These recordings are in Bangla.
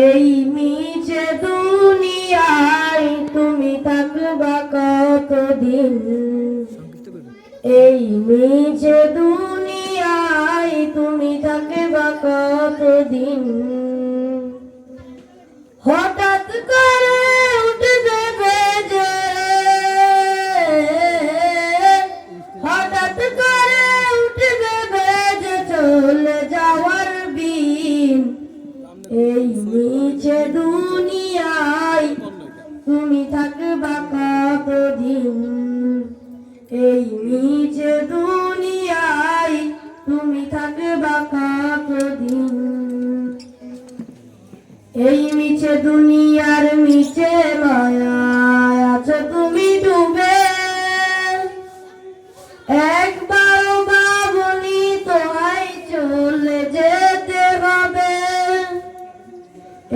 এই মিছে দুনিয়ায় তুমি থাকবা কতদিন, এই মিছে দুনিয়ায় তুমি থাকবা কতদিন। হঠাৎ করে উঠবে বেজে, হঠাৎ করে উঠবে বেজে চলে যাওয়ার দিন। এই মিছে দুনিয়ায় তুমি থাকবা কতদিন, এই মিছে দুনিয়ায় তুমি থাকবা কতদিন। এই মিছে দুনিয়ার মিছে মায়ায় আছো তুমি ডুবে, একবার ভাবনি তোমায় চলে যেতে হবে।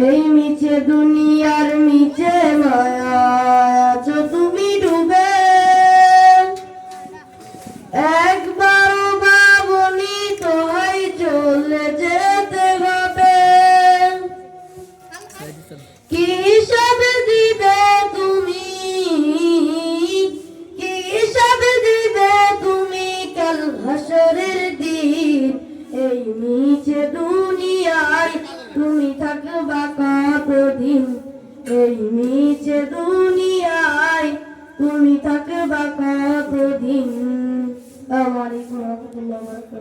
এই মিছে দুনিয়ার মিছে মায়ায় আছো তুমি ডুবে,